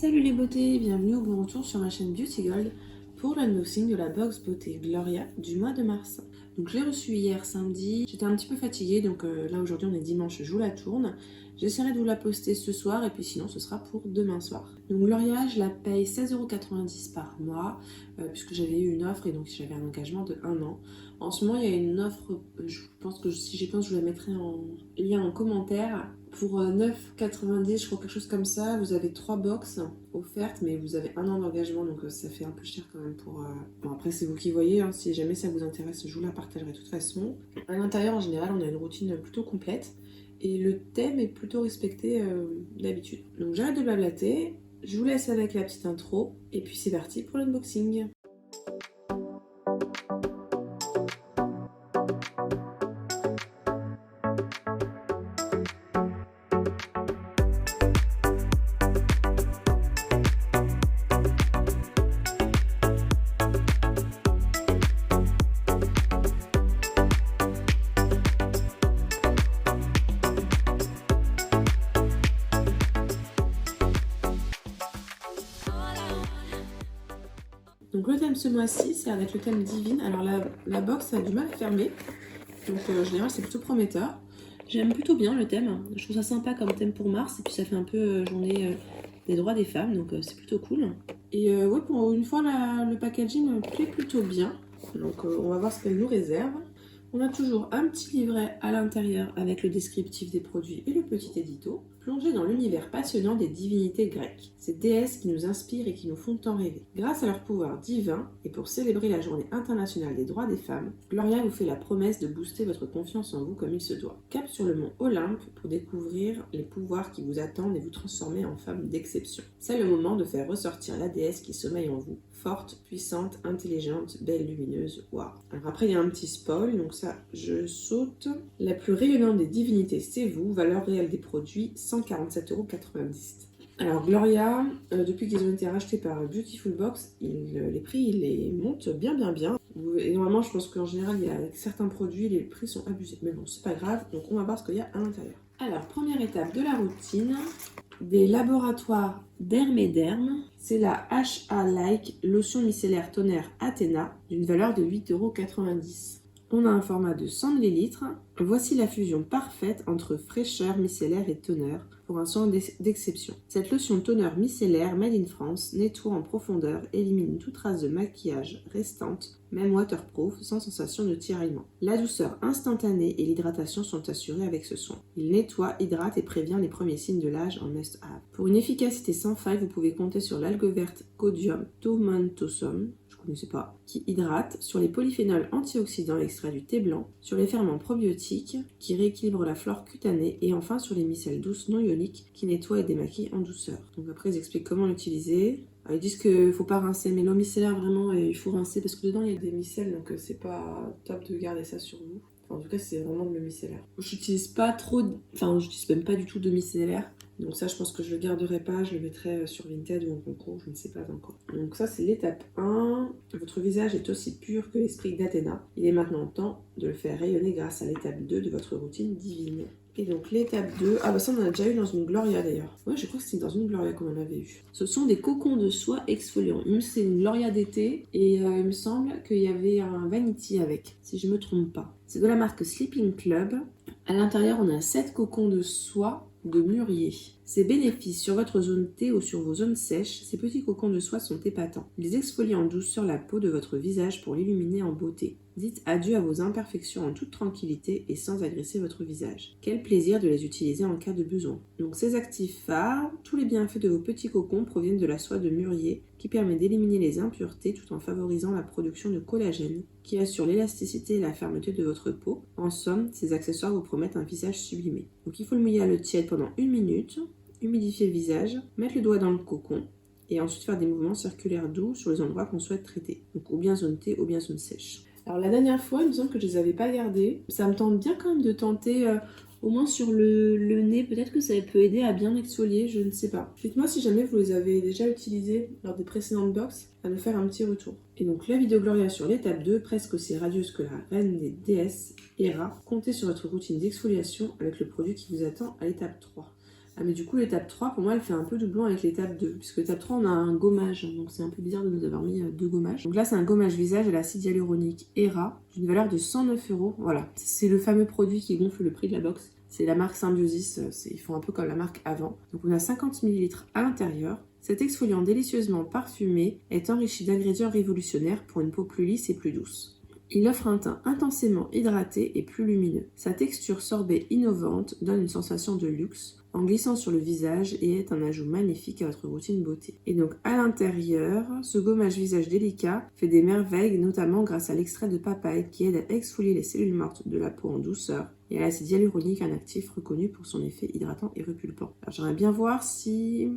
Salut les beautés, bienvenue au bon retour sur ma chaîne Beauty Gold pour l'unboxing de la box beauté Gloria du mois de mars. Donc je l'ai reçue hier samedi, j'étais un petit peu fatiguée donc là aujourd'hui on est dimanche, je vous la tourne. J'essaierai de vous la poster ce soir et puis sinon ce sera pour demain soir. Donc Gloria je la paye 16,90 € par mois puisque j'avais eu une offre et donc j'avais un engagement de 1 an. En ce moment il y a une offre, je pense que si j'y pense je vous la mettrai en lien en commentaire. Pour 9,90 je crois, quelque chose comme ça, vous avez 3 box offertes mais vous avez 1 an d'engagement donc ça fait un peu cher quand même pour... Bon après c'est vous qui voyez, hein, si jamais ça vous intéresse je vous la partagerai de toute façon. À l'intérieur en général on a une routine plutôt complète et le thème est plutôt respecté d'habitude. Donc j'arrête de blablater, je vous laisse avec la petite intro et puis c'est parti pour l'unboxing. Donc le thème ce mois-ci, c'est avec le thème divine. Alors la box a du mal à fermer, donc en général c'est plutôt prometteur. J'aime plutôt bien le thème, je trouve ça sympa comme thème pour mars, et puis ça fait un peu journée des droits des femmes, donc c'est plutôt cool. Et ouais, pour une fois le packaging me plaît plutôt bien, donc on va voir ce qu'elle nous réserve. On a toujours un petit livret à l'intérieur avec le descriptif des produits et le petit édito. Plongé dans l'univers passionnant des divinités grecques, ces déesses qui nous inspirent et qui nous font tant rêver. Grâce à leur pouvoir divin et pour célébrer la journée internationale des droits des femmes, Gloria vous fait la promesse de booster votre confiance en vous comme il se doit. Cap sur le mont Olympe pour découvrir les pouvoirs qui vous attendent et vous transformer en femme d'exception. C'est le moment de faire ressortir la déesse qui sommeille en vous. Forte, puissante, intelligente, belle, lumineuse, waouh. Alors après il y a un petit spoil, donc ça je saute. La plus rayonnante des divinités c'est vous, valeur réelle des produits 147,90 €. Alors Gloria, depuis qu'ils ont été rachetés par Beautiful Box, les prix ils montent bien. Et normalement je pense qu'en général il y a, avec certains produits les prix sont abusés. Mais bon c'est pas grave, donc on va voir ce qu'il y a à l'intérieur. Alors première étape de la routine, des laboratoires Derme. C'est la HA Like lotion micellaire toner Athéna d'une valeur de 8,90 €. On a un format de 100 ml. Voici la fusion parfaite entre fraîcheur micellaire et toner pour un soin d'exception. Cette lotion toner micellaire made in France nettoie en profondeur, élimine toute trace de maquillage restante, même waterproof, sans sensation de tiraillement. La douceur instantanée et l'hydratation sont assurées avec ce soin. Il nettoie, hydrate et prévient les premiers signes de l'âge en must-have. Pour une efficacité sans faille, vous pouvez compter sur l'algue verte Codium tomentosum, je ne connaissais pas, qui hydrate, sur les polyphénols antioxydants extraits du thé blanc, sur les ferments probiotiques qui rééquilibrent la flore cutanée et enfin sur les micelles douces non ioniques qui nettoient et démaquillent en douceur. Donc après ils expliquent comment l'utiliser. Ils disent qu'il ne faut pas rincer, mais l'eau micellaire vraiment il faut rincer parce que dedans il y a des micelles donc c'est pas top de garder ça sur vous. Enfin, en tout cas c'est vraiment de l'eau micellaire. J'utilise pas trop, j'utilise même pas du tout de micellaire. Donc ça je pense que je le garderai pas, je le mettrai sur Vinted ou en concours, je ne sais pas encore. Donc ça c'est l'étape 1. Votre visage est aussi pur que l'esprit d'Athéna. Il est maintenant temps de le faire rayonner grâce à l'étape 2 de votre routine divine. Et donc l'étape 2, ah bah ça on en a déjà eu dans une Gloria d'ailleurs. Ouais je crois que c'était dans une Gloria qu'on en avait eu. Ce sont des cocons de soie exfoliants. C'est une Gloria d'été et il me semble qu'il y avait un vanity avec, si je me trompe pas. C'est de la marque Sleeping Club. À l'intérieur on a 7 cocons de soie de mûrier. Ces bénéfices sur votre zone T ou sur vos zones sèches, ces petits cocons de soie sont épatants. Ils exfolient en douceur la peau de votre visage pour l'illuminer en beauté. Dites adieu à vos imperfections en toute tranquillité et sans agresser votre visage. Quel plaisir de les utiliser en cas de besoin. Donc ces actifs phares, tous les bienfaits de vos petits cocons proviennent de la soie de mûrier qui permet d'éliminer les impuretés tout en favorisant la production de collagène qui assure l'élasticité et la fermeté de votre peau. En somme, ces accessoires vous promettent un visage sublimé. Donc il faut le mouiller à l'eau tiède pendant 1 minute, humidifier le visage, mettre le doigt dans le cocon et ensuite faire des mouvements circulaires doux sur les endroits qu'on souhaite traiter. Donc ou bien zone T ou bien zone sèche. Alors la dernière fois, il me semble que je les avais pas gardés. Ça me tente bien quand même de tenter au moins sur le nez. Peut-être que ça peut aider à bien exfolier, je ne sais pas. Dites-moi si jamais vous les avez déjà utilisés lors des précédentes box, à me faire un petit retour. Et donc la vidéo Gloria sur l'étape 2, presque aussi radieuse que la reine des déesses, Hera. Comptez sur votre routine d'exfoliation avec le produit qui vous attend à l'étape 3. Ah mais du coup l'étape 3 pour moi elle fait un peu doublon avec l'étape 2 puisque l'étape 3 on a un gommage donc c'est un peu bizarre de nous avoir mis deux gommages. Donc là c'est un gommage visage à l'acide hyaluronique ERA d'une valeur de 109 €. Voilà, c'est le fameux produit qui gonfle le prix de la box. C'est la marque Symbiosis, ils font un peu comme la marque avant. Donc on a 50 ml à l'intérieur. Cet exfoliant délicieusement parfumé est enrichi d'ingrédients révolutionnaires pour une peau plus lisse et plus douce. Il offre un teint intensément hydraté et plus lumineux. Sa texture sorbet innovante donne une sensation de luxe en glissant sur le visage et est un ajout magnifique à votre routine beauté. Et donc à l'intérieur, ce gommage visage délicat fait des merveilles, notamment grâce à l'extrait de papaye qui aide à exfolier les cellules mortes de la peau en douceur et à l'acide hyaluronique, un actif reconnu pour son effet hydratant et repulpant. Alors j'aimerais bien voir si...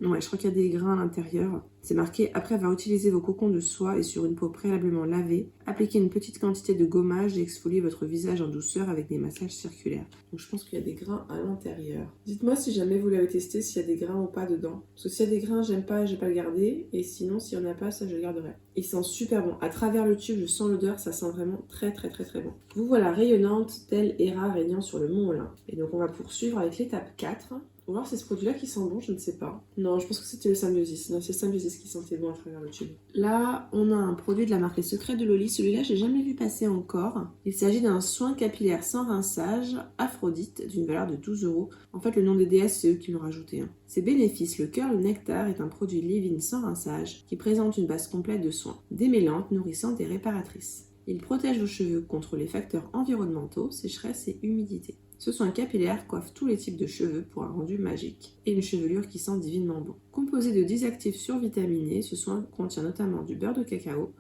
Ouais, je crois qu'il y a des grains à l'intérieur. C'est marqué « Après avoir utilisé vos cocons de soie et sur une peau préalablement lavée, appliquez une petite quantité de gommage et exfoliez votre visage en douceur avec des massages circulaires. » Donc je pense qu'il y a des grains à l'intérieur. Dites-moi si jamais vous l'avez testé, s'il y a des grains ou pas dedans. Parce que s'il y a des grains, j'aime pas, je vais pas le garder. Et sinon, s'il y en a pas, ça je le garderai. Il sent super bon. À travers le tube, je sens l'odeur, ça sent vraiment très très très très bon. Vous voilà rayonnante, telle Hera régnant sur le mont Olympe. Et donc on va poursuivre avec l'étape 4. On va voir si c'est ce produit-là qui sent bon, je ne sais pas. Non, je pense que c'était le Symbiosis. Non, c'est le Symbiosis qui sentait bon à travers le tube. Là, on a un produit de la marque Les Secrets de Loli. Celui-là, j'ai jamais vu passer encore. Il s'agit d'un soin capillaire sans rinçage, Aphrodite, d'une valeur de 12 €. En fait, le nom des déesses, c'est eux qui l'ont rajouté. Ses bénéfices, le cœur, le nectar, est un produit leave-in sans rinçage qui présente une base complète de soins, démêlante, nourrissante et réparatrice. Il protège vos cheveux contre les facteurs environnementaux, sécheresse et humidité. Ce soin capillaire coiffe tous les types de cheveux pour un rendu magique et une chevelure qui sent divinement bon. Composé de 10 actifs survitaminés, ce soin contient notamment du beurre de cacao,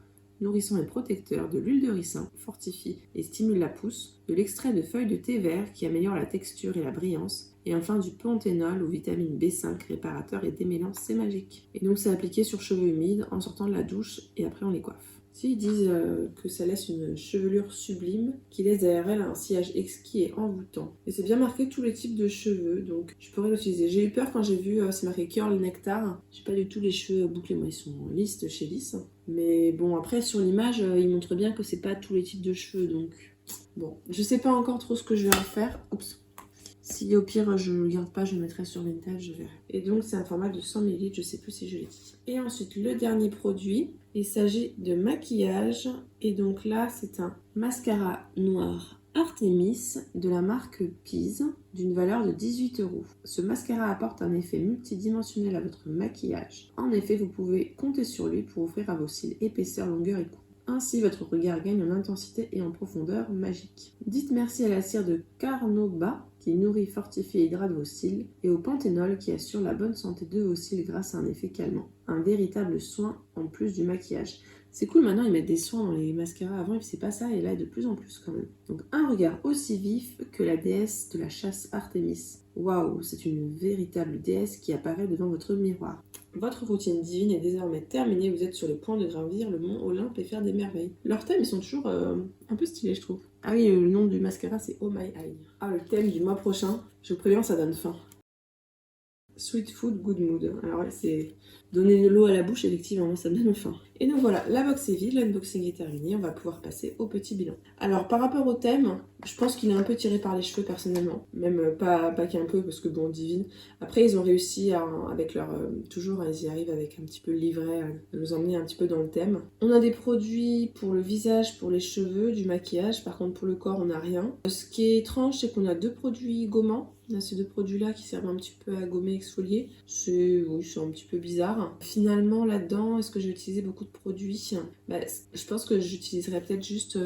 nourrissant et protecteur, de l'huile de ricin, fortifie et stimule la pousse, de l'extrait de feuilles de thé vert qui améliore la texture et la brillance, et enfin du panthénol ou vitamine B5 réparateur et démêlant, c'est magique. Et donc c'est appliqué sur cheveux humides en sortant de la douche et après on les coiffe. Si, ils disent que ça laisse une chevelure sublime qui laisse derrière elle un sillage exquis et envoûtant. Et c'est bien marqué tous les types de cheveux, donc je pourrais l'utiliser. J'ai eu peur quand j'ai vu c'est marqué curl nectar. J'ai pas du tout les cheveux bouclés, moi ils sont lisses de chez Lisse. Mais bon, après sur l'image, il montre bien que c'est pas tous les types de cheveux, donc bon, je sais pas encore trop ce que je vais en faire. Oups. Si au pire je le garde pas, je le mettrai sur Vintage, je verrai. Et donc c'est un format de 100 ml, je sais plus si je l'ai dit. Et ensuite le dernier produit, il s'agit de maquillage. Et donc là c'est un mascara noir Artemis de la marque Pease d'une valeur de 18 €. Ce mascara apporte un effet multidimensionnel à votre maquillage. En effet, vous pouvez compter sur lui pour offrir à vos cils épaisseur, longueur et coupe. Ainsi, votre regard gagne en intensité et en profondeur magique. Dites merci à la cire de Carnauba qui nourrit, fortifie et hydrate vos cils, et au panthénol qui assure la bonne santé de vos cils grâce à un effet calmant. Un véritable soin en plus du maquillage. C'est cool, maintenant ils mettent des soins dans les mascaras. Avant, c'est pas ça, et là, de plus en plus quand même. Donc, un regard aussi vif que la déesse de la chasse Artémis. Waouh, c'est une véritable déesse qui apparaît devant votre miroir. Votre routine divine est désormais terminée, vous êtes sur le point de gravir le mont Olympe et faire des merveilles. Leurs thèmes, ils sont toujours un peu stylés, je trouve. Ah oui, le nom du mascara, c'est Oh My Eye. Ah, le thème du mois prochain, je vous préviens, ça donne faim. Sweet food, good mood. Alors ouais, c'est donner de l'eau à la bouche, effectivement, ça me donne faim. Et donc voilà, la box est vide, l'unboxing est terminé, on va pouvoir passer au petit bilan. Alors par rapport au thème, je pense qu'il est un peu tiré par les cheveux personnellement, même pas qu'un peu, parce que bon, divine. Après ils ont réussi avec leur... toujours, ils y arrivent avec un petit peu le livret, à nous emmener un petit peu dans le thème. On a des produits pour le visage, pour les cheveux, du maquillage, par contre pour le corps on n'a rien. Ce qui est étrange, c'est qu'on a 2 produits gommants. On a ces 2 produits-là qui servent un petit peu à gommer, exfolier. C'est un petit peu bizarre. Finalement, là-dedans, est-ce que j'ai utilisé beaucoup de produits? Je pense que j'utiliserais peut-être juste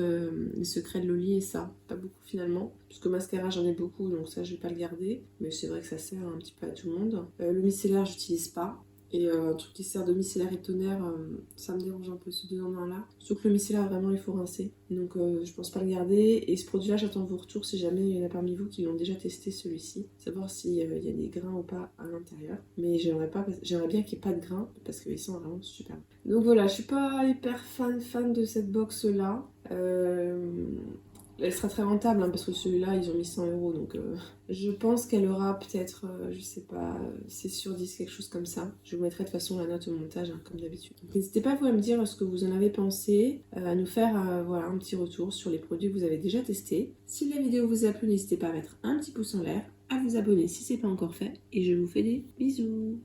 les Secrets de Loli et ça. Pas beaucoup finalement. Parce que mascara, j'en ai beaucoup, donc ça, je vais pas le garder. Mais c'est vrai que ça sert un petit peu à tout le monde. Le micellaire, j'utilise pas. Et un truc qui sert de micellaire et tonnerre, ça me dérange un peu ce 2 en 1 là. Sauf que le micellaire, vraiment, il faut rincer. Donc je pense pas le garder. Et ce produit-là, j'attends vos retours si jamais il y en a parmi vous qui l'ont déjà testé celui-ci. Savoir s'il y a des grains ou pas à l'intérieur. Mais j'aimerais bien qu'il n'y ait pas de grains parce qu'ils sont vraiment super. Donc voilà, je suis pas hyper fan de cette box-là. Elle sera très rentable parce que celui-là ils ont mis 100 €, donc je pense qu'elle aura peut-être, je sais pas, 6 sur 10, quelque chose comme ça. Je vous mettrai de toute façon la note au montage comme d'habitude. N'hésitez pas vous à me dire ce que vous en avez pensé, à nous faire voilà, un petit retour sur les produits que vous avez déjà testés. Si la vidéo vous a plu, n'hésitez pas à mettre un petit pouce en l'air, à vous abonner si ce n'est pas encore fait et je vous fais des bisous.